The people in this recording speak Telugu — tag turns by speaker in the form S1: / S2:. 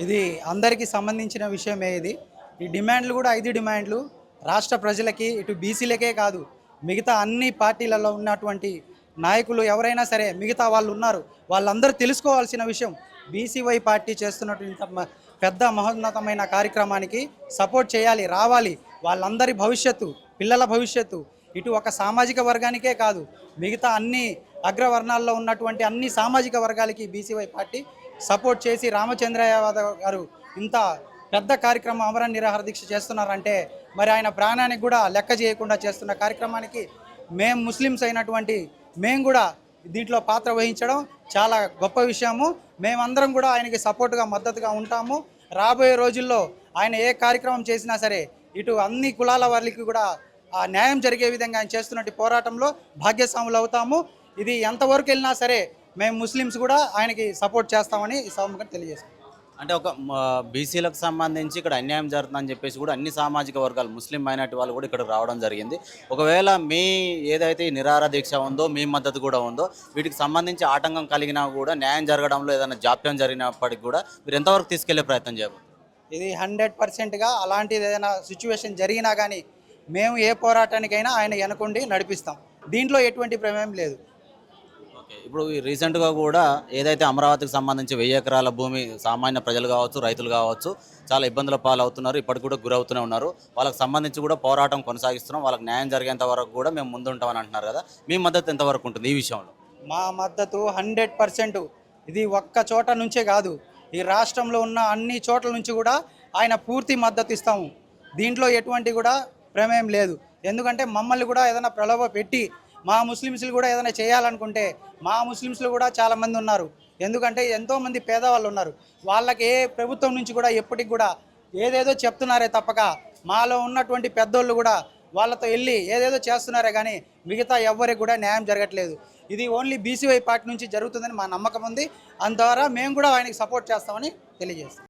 S1: ఇది అందరికీ సంబంధించిన విషయమే ఇది. ఈ డిమాండ్లు కూడా 5 డిమాండ్లు రాష్ట్ర ప్రజలకి, ఇటు బీసీలకే కాదు, మిగతా అన్ని పార్టీలలో ఉన్నటువంటి నాయకులు ఎవరైనా సరే, మిగతా వాళ్ళు ఉన్నారు, వాళ్ళందరూ తెలుసుకోవాల్సిన విషయం. బీసీవై పార్టీ చేస్తున్నటువంటి పెద్ద మహోన్నతమైన కార్యక్రమానికి సపోర్ట్ చేయాలి, రావాలి. వాళ్ళందరి భవిష్యత్తు, పిల్లల భవిష్యత్తు ఇటు ఒక సామాజిక వర్గానికే కాదు, మిగతా అన్ని అగ్రవర్ణాల్లో ఉన్నటువంటి అన్ని సామాజిక వర్గాలకి బీసీవై పార్టీ సపోర్ట్ చేసి రామచంద్ర యాదవ్ గారు ఇంత పెద్ద కార్యక్రమం అమరణ నిరాహార దీక్ష చేస్తున్నారంటే, మరి ఆయన ప్రాణానికి కూడా లెక్క చేయకుండా చేస్తున్న కార్యక్రమానికి మేము ముస్లిమ్స్ అయినటువంటి మేము కూడా దీంట్లో పాత్ర వహించడం చాలా గొప్ప విషయము. మేమందరం కూడా ఆయనకి సపోర్ట్గా మద్దతుగా ఉంటాము. రాబోయే రోజుల్లో ఆయన ఏ కార్యక్రమం చేసినా సరే ఇటు అన్ని కులాల వారికి కూడా ఆ న్యాయం జరిగే విధంగా ఆయన చేస్తున్నట్టు పోరాటంలో భాగ్యస్వాములు అవుతాము. ఇది ఎంతవరకు వెళ్ళినా సరే మేము ముస్లిమ్స్ కూడా ఆయనకి సపోర్ట్ చేస్తామని ఈ సభముగా తెలియజేస్తాం.
S2: అంటే ఒక బీసీలకు సంబంధించి ఇక్కడ అన్యాయం జరుగుతుందని చెప్పేసి కూడా అన్ని సామాజిక వర్గాలు, ముస్లిం మైనార్టీ వాళ్ళు కూడా ఇక్కడ రావడం జరిగింది. ఒకవేళ మీ ఏదైతే ఈ నిరాహార దీక్ష ఉందో, మీ మద్దతు కూడా ఉందో, వీటికి సంబంధించి ఆటంకం కలిగినా కూడా న్యాయం జరగడంలో ఏదైనా జాప్యం జరిగినప్పటికీ కూడా మీరు ఎంతవరకు తీసుకెళ్లే ప్రయత్నం చేయబోతున్నారు?
S1: ఇది 100%గా అలాంటిది ఏదైనా సిచ్యువేషన్ జరిగినా కానీ మేము ఏ పోరాటానికైనా ఆయన వెనకుండి నడిపిస్తాం. దీంట్లో ఎటువంటి ప్రమేయం లేదు.
S2: ఇప్పుడు రీసెంట్గా కూడా ఏదైతే అమరావతికి సంబంధించి 1000 ఎకరాల భూమి సామాన్య ప్రజలు కావచ్చు, రైతులు కావచ్చు, చాలా ఇబ్బందుల పాలవుతున్నారు, ఇప్పటికి కూడా గురవుతూనే ఉన్నారు. వాళ్ళకి సంబంధించి కూడా పోరాటం కొనసాగిస్తున్నాం. వాళ్ళకి న్యాయం జరిగేంత వరకు కూడా మేము ముందుంటామని అంటున్నారు కదా, మీ మద్దతు ఎంతవరకు ఉంటుంది ఈ విషయంలో?
S1: మా మద్దతు 100%. ఇది ఒక్క చోట నుంచే కాదు, ఈ రాష్ట్రంలో ఉన్న అన్ని చోట్ల నుంచి కూడా ఆయన పూర్తి మద్దతు ఇస్తాము. దీంట్లో ఎటువంటి కూడా ప్రమేయం లేదు. ఎందుకంటే మమ్మల్ని కూడా ఏదైనా ప్రలోభ పెట్టి మా ముస్లిమ్స్లు కూడా ఏదైనా చేయాలనుకుంటే, మా ముస్లిమ్స్లు కూడా చాలామంది ఉన్నారు. ఎందుకంటే ఎంతోమంది పేదవాళ్ళు ఉన్నారు. వాళ్ళకి ఏ ప్రభుత్వం నుంచి కూడా ఎప్పటికి కూడా ఏదేదో చెప్తున్నారే తప్పక, మాలో ఉన్నటువంటి పెద్దోళ్ళు కూడా వాళ్ళతో వెళ్ళి ఏదేదో చేస్తున్నారే కానీ మిగతా ఎవ్వరికి కూడా న్యాయం జరగట్లేదు. ఇది ఓన్లీ బీసీవై పార్టీ నుంచి జరుగుతుందని మా నమ్మకం ఉంది. అందువల్ల మేము కూడా ఆయనకి సపోర్ట్ చేస్తామని తెలియజేస్తాం.